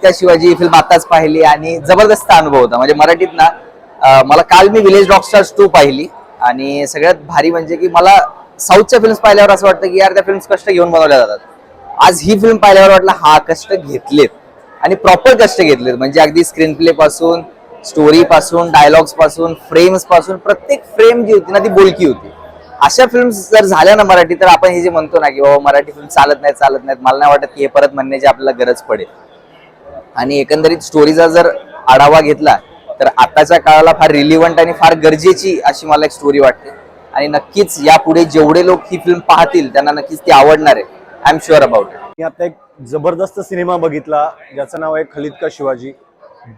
का शिवाजी फिल्म आताच पाहिली आणि जबरदस्त अनुभव होता. म्हणजे मराठीत ना मला काल मी विलेज रॉकस्टार्स 2 पाहिली आणि सगळ्यात भारी म्हणजे की मला साऊथच्या फिल्म्स पाहिल्यावर असं वाटतं की यार त्या फिल्म्स कष्ट घेऊन बनवल्या जातात. आज ही फिल्म पाहिल्यावर वाटलं हा कष्ट घेतलेत आणि प्रॉपर कष्ट घेतलेत. म्हणजे अगदी स्क्रीन प्ले पासून, स्टोरी पासून, डायलॉग्स पासून, फ्रेम्स पासून प्रत्येक फ्रेम जी होती ना ती बोलकी होती. अशा फिल्म्स जर झाल्या ना मराठी, तर आपण हे जे म्हणतो ना की बाबा मराठी फिल्म चालत नाहीत, मला नाही वाटत की हे परत म्हणण्याची आपल्याला गरज पडेल. आणि एकंदरीत स्टोरीचा जर आढावा घेतला तर आताच्या काळाला फार रिलिव्हंट आणि फार गरजेची अशी मला एक स्टोरी वाटते. आणि नक्कीच यापुढे जेवढे लोक ही फिल्म पाहतील त्यांना नक्कीच ती आवडणार आहे. I am sure about it. मी आता एक जबरदस्त सिनेमा बघितला ज्याचं नाव आहे खलीद का शिवाजी.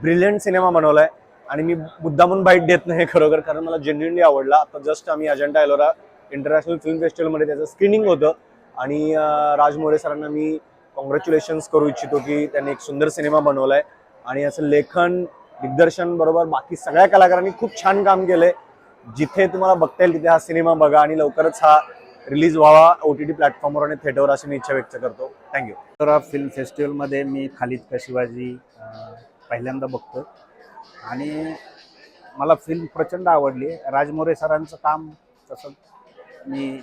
ब्रिलियंट सिनेमा बनवलाय आणि मी मुद्दामून बाईट देत नाही खरोखर, कारण मला जेन्युइनली आवडला. आता जस्ट आम्ही अजंठा एलोरा इंटरनॅशनल फिल्म फेस्टिवलमध्ये त्याचं स्क्रीनिंग होतं आणि राज मोरे सरांना मी कॉंग्रॅच्युलेशन्स करू इच्छितो की त्यांनी एक सुंदर सिनेमा बनवलाय आणि याचं लेखन, दिग्दर्शन बरोबर बाकी सगळ्या कलाकारांनी खूप छान काम केलंय. जिथे तुम्हाला बघता येईल तिथे हा सिनेमा बघा आणि लवकरच हा रिलीज व्हावा OTT प्लॅटफॉर्मवर आणि थिएटरवर अशी मी इच्छा व्यक्त करतो. थँक्यू. फिल्म फेस्टिवलमध्ये मी खालिद का शिवाजी पहिल्यांदा बघतो आणि मला फिल्म प्रचंड आवडली. राजमोरे सरांचं काम तसं मी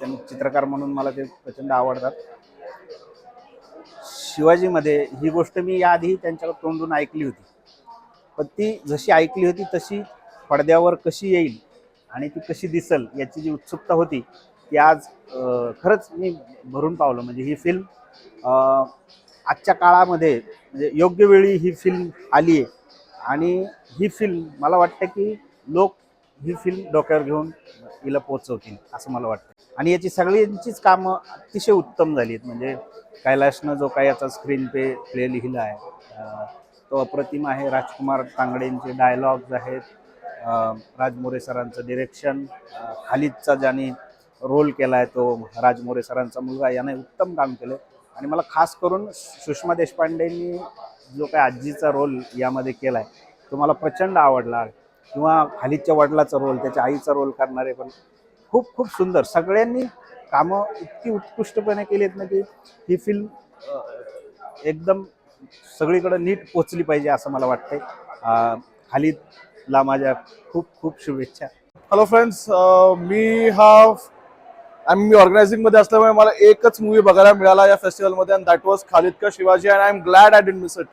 चित्रकार म्हणून मला ते प्रचंड आवडतात. शिवाजीमध्ये ही गोष्ट मी याआधी त्यांच्या तोंडून ऐकली होती, पण ती जशी ऐकली होती तशी पडद्यावर कशी येईल आणि ती कशी दिसेल याची जी उत्सुकता होती ती आज खरंच मी भरून पावलं. म्हणजे ही फिल्म आजच्या काळामध्ये म्हणजे योग्य वेळी ही फिल्म आली आहे आणि ही फिल्म मला वाटतं की लोक ही फिल्म डोक्यावर घेऊन हिला पोचवतील असं मला वाटतं. आणि याची सगळ्यांचीच कामं अतिशय उत्तम झाली आहेत. म्हणजे कैलाशनं जो काही याचा स्क्रीन प्ले लिहिला आहे तो अप्रतिम आहे. राजकुमार तांगडेंचे डायलॉग्स आहेत, राजमोरे सरांचं डिरेक्शन, खालिदचा ज्याने रोल केला आहे तो राजमोरे सरांचा मुलगा, याने उत्तम काम केलं. आणि मला खास करून सुषमा देशपांडेंनी जो काही आजीचा रोल यामध्ये केला आहे तो मला प्रचंड आवडला. किंवा खालिदच्या वडिलाचा रोल, त्याच्या आईचा रोल करणारे पण खूप खूप सुंदर सगळ्यांनी कामं इतकी उत्कृष्टपणे केली आहेत ना की ही फिल्म एकदम सगळीकडे नीट पोचली पाहिजे असं मला वाटतंय. खालिदला माझ्या खूप खूप शुभेच्छा. हॅलो फ्रेंड्स, मी ऑर्गनायझिंग मध्ये असल्यामुळे मला एकच मूवी बघायला मिळाला या फेस्टिवलमध्ये अँड दॅट वॉज खालिद का Shivaji and I am glad I didn't miss it.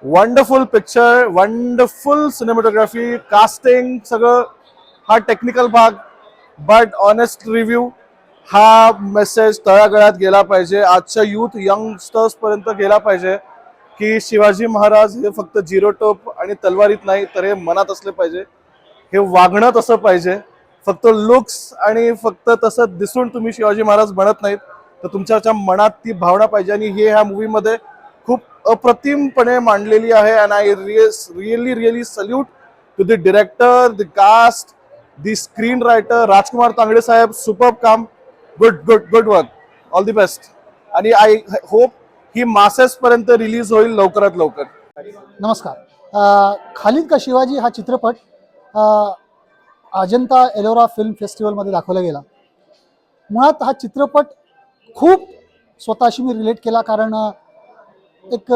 Wonderful picture, wonderful cinematography, casting, सगळं हा टेक्निकल भाग. बट ऑनेस्ट रिव्ह्यू, हा मेसेज तळागाळात गेला पाहिजे, आजच्या यूथ यंगस्टर्स पर्यंत गेला पाहिजे की शिवाजी महाराज हे फक्त जिरो टोप आणि तलवारीत नाही तर हे मनात असले पाहिजे, हे वागणं तसं पाहिजे. फक्त लुक्स आणि फक्त तसं दिसून तुम्ही शिवाजी महाराज बनत नाहीत, तर तुमच्या मनात ती भावना पाहिजे. आणि हे ह्या मूवीमध्ये खूप अप्रतिमपणे मांडलेली आहे. And I really salute to the director, the cast, the screen writer Rajkumar Tangde Saheb. Superb काम, good work, all the best. आणि आय होप ही मासेस पर्यंत रिलीज होईल लवकरात लवकर. नमस्कार. खालिद का शिवाजी हा चित्रपट अजंता एलोरा फिल्म फेस्टिवलमध्ये दाखवला गेला. मुळात हा चित्रपट खूप स्वतःशी मी रिलेट केला, कारण एक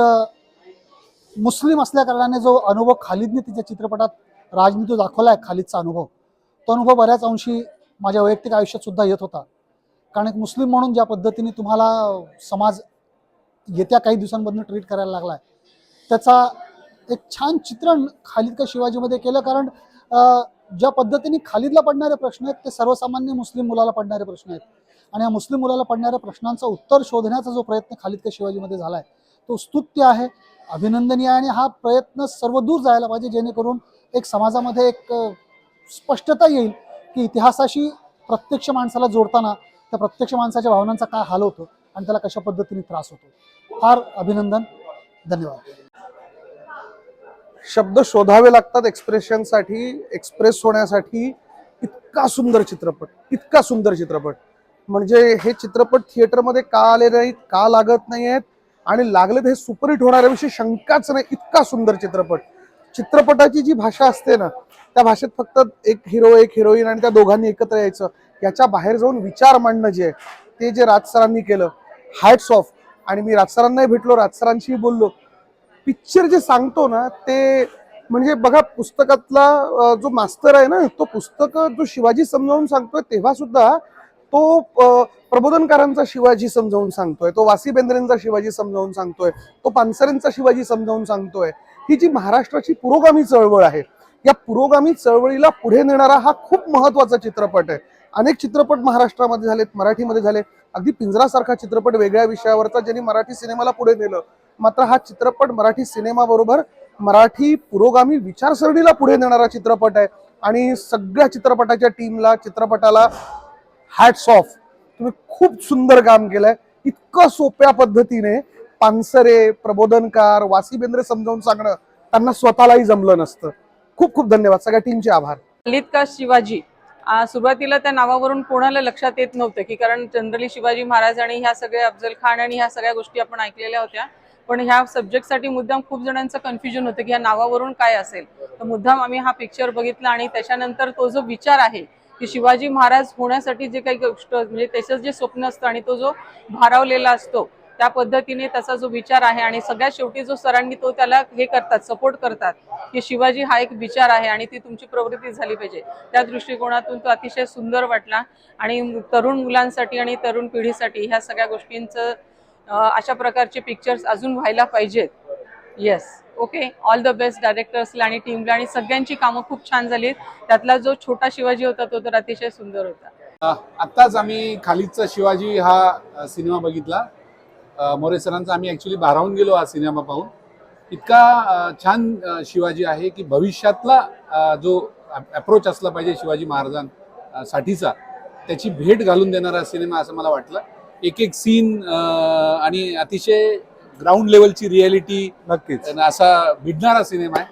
मुस्लिम असल्या कारणाने जो अनुभव खालिदने तिच्या चित्रपटात राजनी जो दाखवला आहे, खालिदचा अनुभव, तो अनुभव बऱ्याच अंशी माझ्या वैयक्तिक आयुष्यात सुद्धा येत होता. कारण एक मुस्लिम म्हणून ज्या पद्धतीने तुम्हाला समाज येत्या काही दिवसांमधून ट्रीट करायला लागला आहे, त्याचा एक छान चित्रण खालिद का शिवाजीमध्ये केलं. कारण ज्या पद्धतीने खालिदला पडणारे प्रश्न आहेत ते सर्वसामान्य मुस्लिम मुलाला पडणारे प्रश्न आहेत. आणि या मुस्लिम मुलाला पडणाऱ्या प्रश्नांचं उत्तर शोधण्याचा जो प्रयत्न खालिद का शिवाजीमध्ये झाला आहे तो स्तुत्य आहे, अभिनंदनीय आहे. आणि हा प्रयत्न सर्वदूर जायला पाहिजे, जेणेकरून एक समाजामध्ये एक स्पष्टता येईल की इतिहासाशी प्रत्यक्ष माणसाला जोडताना त्या प्रत्यक्ष माणसाच्या भावनांचा काय हाल होतो आणि त्याला कशा पद्धतीने त्रास होतो. फार अभिनंदन, धन्यवाद. शब्द शोधावे लागतात एक्सप्रेशनसाठी, एक्सप्रेस होण्यासाठी. इतका सुंदर चित्रपट, म्हणजे हे चित्रपट थिएटरमध्ये का आले नाहीत, का लागत नाही आहेत आणि लागले तर हे सुपरहिट होणाऱ्याविषयी शंकाच नाही. इतका सुंदर चित्रपटाची जी भाषा असते ना, त्या भाषेत फक्त एक हिरो, एक हिरोईन आणि त्या दोघांनी एकत्र यायचं, याच्या बाहेर जाऊन विचार मांडणं जे आहे ते जे राज सरांनी केलं, हॅट्स ऑफ. आणि मी राज सरांनाही भेटलो, राज सरांशी बोललो, पिक्चर जे सांगतो ना ते म्हणजे बघा पुस्तकातला जो मास्तर आहे ना तो पुस्तक जो शिवाजी समजावून सांगतोय तेव्हा सुद्धा तो प्रबोधनकारांचा शिवाजी समजावून सांगतोय, तो वासी बेंद्रेंचा शिवाजी समजावून सांगतोय, तो पानसरेंचा शिवाजी समजावून सांगतोय. ही जी महाराष्ट्राची पुरोगामी चळवळ आहे या पुरोगामी चळवळीला पुढे नेणारा हा खूप महत्वाचा चित्रपट आहे. अनेक चित्रपट महाराष्ट्रामध्ये झालेत, मराठीमध्ये झाले. अगदी पिंजरासारखा चित्रपट वेगळ्या विषयावरचा ज्यांनी मराठी सिनेमाला पुढे नेलं. मात्र हा चित्रपट मराठी सिनेमाबरोबर मराठी पुरोगामी विचारसरणीला पुढे नेणारा चित्रपट आहे आणि सगळ्या चित्रपटाच्या टीमला, चित्रपटाला हॅट्स ऑफ. तुम्ही खूप सुंदर काम केलंय. इतकं सोप्या पद्धतीने पानसरे, प्रबोधनकार, वासी बेंद्रे समजावून सांगणं त्यांना स्वतःलाही जमलं नसतं. खूप खूप धन्यवाद, सगळ्या टीमचे आभार. खलीद का शिवाजी सुरुवातीला त्या नावावरून कोणाला लक्षात येत नव्हतं की कारण जनरली शिवाजी महाराज आणि ह्या सगळ्या अफजल खान आणि ह्या सगळ्या गोष्टी आपण ऐकलेल्या होत्या. पण ह्या सब्जेक्टसाठी मुद्दाम खूप जणांचं कन्फ्युजन होतं की ह्या नावावरून काय असेल. तर मुद्दाम आम्ही हा पिक्चर बघितला आणि त्याच्यानंतर तो जो विचार आहे की शिवाजी महाराज होण्यासाठी जे काही गोष्ट म्हणजे त्याचं जे स्वप्न असतं आणि तो जो भारावलेला असतो त्या पद्धतीने त्याचा जो विचार आहे आणि सगळ्यात शेवटी जो सरांनी तो त्याला हे करतात, सपोर्ट करतात की शिवाजी हा एक विचार आहे आणि ती तुमची प्रवृत्ती झाली पाहिजे. त्या दृष्टिकोनातून तो अतिशय सुंदर वाटला आणि तरुण मुलांसाठी आणि तरुण पिढीसाठी ह्या सगळ्या गोष्टींचं अशा प्रकारचे पिक्चर्स अजून व्हायला पाहिजेत. Yes, okay. All the best डायरेक्टर्सला आणि टीमला आणि सगळ्यांची कामं खूप छान झाली. त्यातला जो छोटा शिवाजी होता तो तर अतिशय सुंदर होता. आत्ताच आम्ही खालीदचा शिवाजी हा सिनेमा बघितला. मोरे सरांचा आम्ही ॲक्च्युली भारावून गेलो हा सिनेमा पाहून. इतका छान शिवाजी आहे की भविष्यातला जो अप्रोच असला पाहिजे शिवाजी महाराजांसाठीचा त्याची भेट घालून देणारा सिनेमा असं मला वाटलं. एक एक सीन आणि अतिशय ग्राउंड लेवलची रियालिटी नक्कीच असा भिडणारा सिनेमा आहे.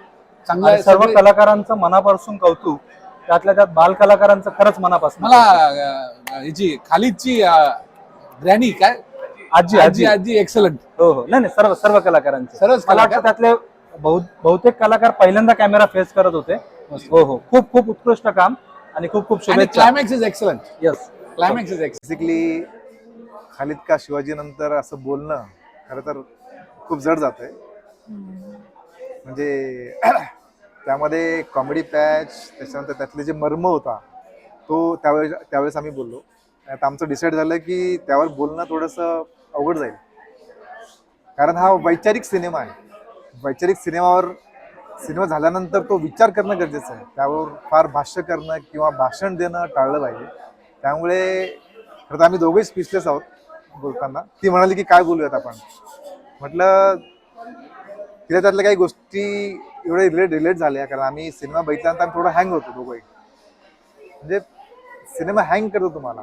चांगला आणि सर्व कलाकारांचं मनापासून कौतुक, त्यातल्या त्यात बाल कलाकारांचं खरंच मनापासून. मला ह्याची खालीदची ग्रॅनी काय आजी आजी आजी एक्सलंट. हो हो, नाही नाही, सर्व सर्व कलाकारांचे. सर्वच मला वाटतं त्यातले बहुतेक कलाकार पहिल्यांदा कॅमेरा फेस करत होते. हो हो, खूप खूप उत्कृष्ट काम आणि खूप खूप शुभेच्छा. Climax is excellent. Yes, climax is excellent. Basically Khalid का शिवाजी नंतर असं बोलणं खरं तर खूप जड जातंय. म्हणजे त्यामध्ये कॉमेडी पॅच, त्याच्यानंतर त्यातले जे मर्म होता तो त्यावेळेस आम्ही बोललो. आता आमचं डिसाईड झालं की त्यावर बोलणं थोडंसं अवघड जाईल, कारण हा वैचारिक सिनेमा आहे. वैचारिक सिनेमा झाल्यानंतर तो विचार करणं गरजेचं आहे. त्यावर फार भाष्य करणं किंवा भाषण देणं टाळलं पाहिजे. त्यामुळे खरं तर आम्ही दोघेही स्पीचलेस आहोत बोलताना. ती म्हणाली की काय बोलूयात आपण. म्हटलं तिला त्यातल्या काही गोष्टी एवढे रिलेट झाल्या, कारण आम्ही सिनेमा बघितल्यानंतर आम्ही थोडं हँग होतो दोघंही. म्हणजे सिनेमा हँग करतो तुम्हाला.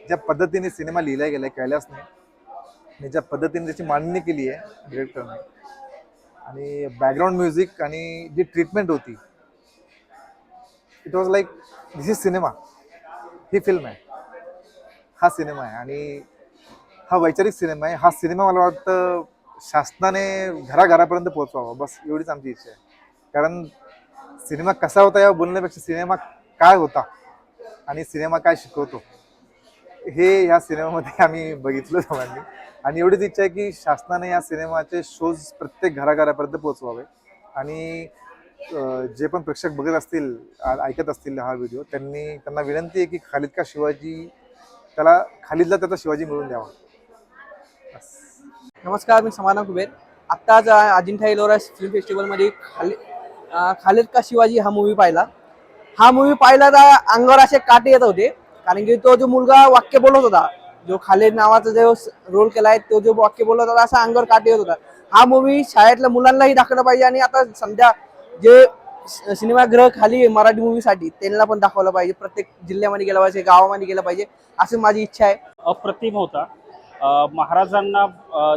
ज्या पद्धतीने सिनेमा लिहिला गेलाय कैलासने आणि ज्या पद्धतीने त्याची मांडणी केली आहे डिरेक्टरने आणि बॅकग्राऊंड म्युझिक आणि जी ट्रीटमेंट होती, it was like this is cinema. He film आहे, हा सिनेमा आहे आणि हा वैचारिक सिनेमा आहे. हा सिनेमा मला वाटतं शासनाने घराघरापर्यंत पोहोचवावा, बस एवढीच आमची इच्छा आहे. कारण सिनेमा कसा होता या बोलण्यापेक्षा सिनेमा काय होता आणि सिनेमा काय शिकवतो हे ह्या सिनेमामध्ये आम्ही बघितलं सर्वांनी. आणि एवढीच इच्छा आहे की शासनाने या सिनेमाचे शोज प्रत्येक घराघरापर्यंत पोहोचवावे आणि जे पण प्रेक्षक बघत असतील, ऐकत असतील हा व्हिडिओ, त्यांना विनंती आहे की खालीद का शिवाजी, खालीदला त्याचा शिवाजी मिळून द्यावा. नमस्कार, मी समाधान कुबेर. आत्ताच अजिंठा एलोरा फिल्म फेस्टिवलमध्ये खालीद का शिवाजी हा मूवी पाहिला. हा मूवी पाहिला तर अंगावर असे काटे येत होते, कारण की तो जो मुलगा वाक्य बोलत होता, जो खालीद नावाचा जो रोल केलाय, तो जो वाक्य बोलत होता असा अंगावर काटे येत होता. हा मूवी शाळेतल्या मुलांनाही दाखवला पाहिजे आणि आता सध्या जे सिनेमागृह खाली मराठी मूवीसाठी त्यांना पण दाखवलं पाहिजे. प्रत्येक जिल्ह्यामध्ये गेला पाहिजे, गावामध्ये गेला पाहिजे, अशी माझी इच्छा आहे. अप्रतिम होता. महाराजांना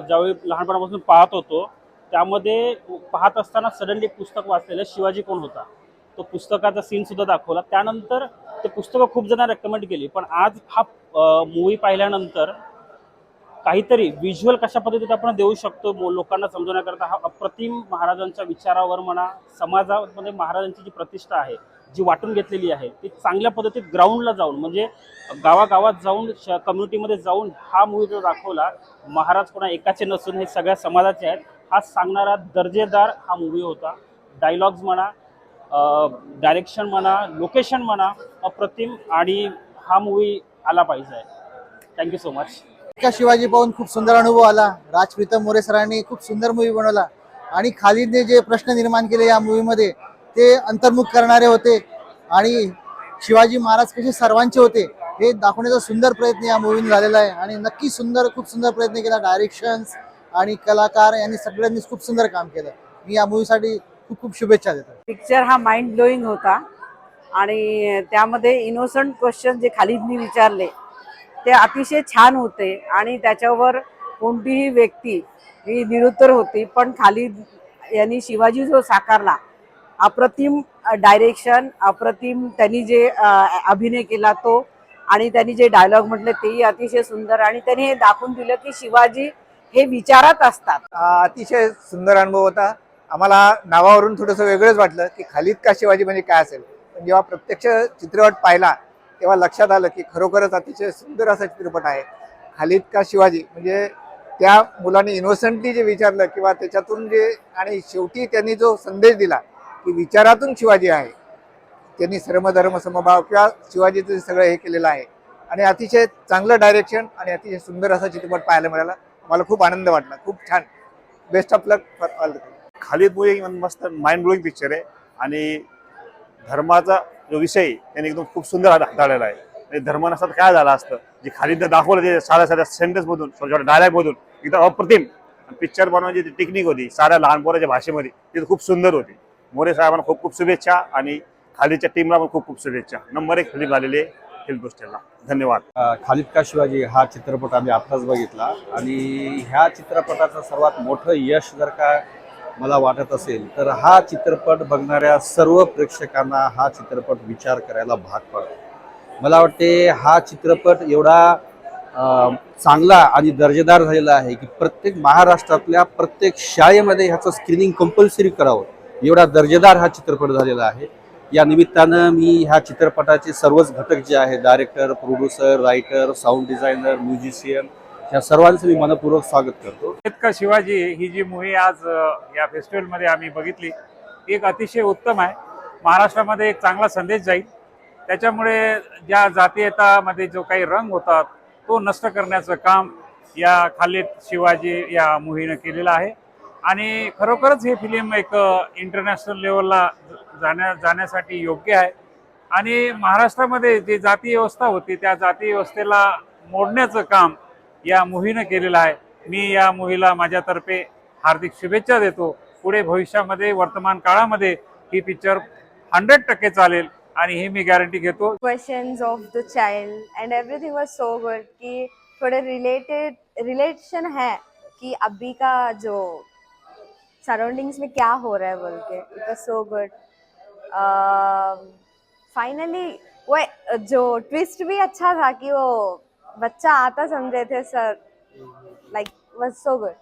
ज्यावेळी लहानपणापासून पाहत होतो त्यामध्ये पाहत असताना सडनली एक पुस्तक वाचलेलं शिवाजी कोण होता, तो पुस्तकाचा सीन सुद्धा दाखवला. त्यानंतर ते पुस्तकं खूप जण रेकमेंड केली. पण आज हा मूवी पाहिल्यानंतर काहीतरी व्हिज्युअल कशा पद्धतीने आपण देऊ शकतो लोकांना समजवण्याकरता हा अप्रतिम महाराजांच्या विचारावर म्हणा, समाजामध्ये महाराजांची जी प्रतिष्ठा आहे, जी वाटून घेतलेली आहे, ती चांगल्या पद्धतीत ग्राउंडला जाऊन म्हणजे गावागावात जाऊन कम्युनिटीमध्ये जाऊन हा मूवी जो दाखवला, महाराज कोणा एकाचे नसून हे सगळ्या समाजाचे आहेत, खास सांगणारा दर्जेदार हा मूवी होता. डायलॉग्स म्हणा, डायरेक्शन म्हणा, लोकेशन म्हणा, अप्रतिम. आणि हा मूवी आला पाहिजे. Thank you so much. का शिवाजी पाहून खूप सुंदर अनुभव आला. राज प्रीतम मोरे सरांनी खूप सुंदर मूवी बनवला आणि खालिदने जे प्रश्न निर्माण केले या मूवीमध्ये ते अंतर्मुख करणारे होते आणि शिवाजी महाराज कसे सर्वांचे होते हे दाखवण्याचा सुंदर प्रयत्न या मूवीने झालेला आहे आणि नक्की खूप सुंदर प्रयत्न केला. डायरेक्शन्स आणि कलाकार यांनी सगळ्यांनी खूप सुंदर काम केलं. मी या मूवीसाठी खूप खूप शुभेच्छा देतो. पिक्चर हा माइंड ब्लोईंग होता आणि त्यामध्ये इनोसंट क्वेश्चन जे खालिदनी विचारले ते अतिशय छान होते आणि त्याच्यावर कोणतीही व्यक्ती ही निरुत्तर होती. पण खालिद यांनी शिवाजी जो साकारला, अप्रतिम डायरेक्शन, अप्रतिम त्यांनी जे अभिनय केला तो आणि त्यांनी जे डायलॉग म्हटले तेही अतिशय सुंदर आणि त्यांनी हे दाखवून दिलं की शिवाजी हे विचारात असतात. अतिशय सुंदर अनुभव होता. आम्हाला नावावरून थोडंसं वेगळंच वाटलं की खालिद का शिवाजी म्हणजे काय असेल, पण जेव्हा प्रत्यक्ष चित्रपट पाहिला तेव्हा लक्षात आलं की खरोखरच अतिशय सुंदर असा चित्रपट आहे. खालिद का शिवाजी म्हणजे त्या मुलाने इनोसंटली जे विचारलं किंवा त्याच्यातून जे आणि शेवटी त्यांनी जो संदेश दिला की विचारातून शिवाजी आहे, त्यांनी धर्म समभाव किंवा शिवाजीचं सगळं हे केलेलं आहे आणि अतिशय चांगलं डायरेक्शन आणि अतिशय सुंदर असा चित्रपट पाहायला मिळाला. मला खूप आनंद वाटला. खूप छान. Best of luck for all. Khalid movie मस्त माइंड ब्लोईंग पिक्चर आहे आणि धर्माचा जो विषय त्यांनी एकदम खूप सुंदर हाताळलेला आहे. म्हणजे धर्म नसतात काय झालं असतं, जे खालिदनं दाखवलं ते साध्या सेंटेन्समधून छोट्या डायलॉगमधून एकदम अप्रतिम. पिक्चर बनवायची जी टेक्निक होती साध्या लहान पोराच्या भाषेमध्ये ती खूप सुंदर होती. मोरे साहेबांना खूप खूप शुभेच्छा आणि खालिदच्या टीमला पण खूप खूप शुभेच्छा. नंबर 1 फिल्म झालेली आहे फिल्म पोस्टरला. धन्यवाद. खालिद का शिवाजी हा चित्रपट आम्ही आत्ताच बघितला आणि ह्या चित्रपटाचं सर्वात मोठं यश जर का मला वाटत असेल तर हा चित्रपट बघणाऱ्या सर्व प्रेक्षकांना हा चित्रपट विचार करायला भाग पाडतो. मला वाटते हा चित्रपट एवढा चांगला आणि दर्जेदार झालेला आहे की प्रत्येक महाराष्ट्रातल्या प्रत्येक शाळेमध्ये ह्याचं स्क्रीनिंग कंपल्सरी करावं एवढा दर्जेदार हा चित्रपट झालेला आहे. या निमित्तानं मी ह्या चित्रपटाचे सर्वच घटक जे आहेत, director, producer, writer, sound designer, musician, या सर्वांचं मी मनपूर्वक स्वागत करतो. खालिद का शिवाजी ही जी मूवी आज या फेस्टिवलमध्ये आम्ही बघितली एक अतिशय उत्तम आहे. महाराष्ट्रामध्ये एक चांगला संदेश जाईल. त्याच्यामुळे ज्या जातीयतामध्ये जो काही रंग होता तो नष्ट करण्याचं काम या खालिद शिवाजी या मूवीनं केलेलं आहे आणि खरोखरच हे फिल्म एक इंटरनॅशनल लेवलला जाण्यासाठी योग्य आहे आणि महाराष्ट्रामध्ये जी जाती व्यवस्था होती त्या जाती व्यवस्थेला मोडण्याचं काम या मूवीनं केलेलं आहे. मी या मूवीला माझ्यातर्फे हार्दिक शुभेच्छा देतो. पुढे भविष्यामध्ये वर्तमान काळामध्ये ही पिक्चर 100% चालेल आणि हे मी गॅरंटी घेतो. Questions of the child end everything वाज सो गुड कि थोड़े रिलेशन है कि अभी का जो सराउंडिंग्स में क्या हो रहा है बोल के. It was so good. Finally वो जो ट्विस्ट भी अच्छा था कि वो बच्चा आता समझे थे सर. लाइक वाज सो गुड.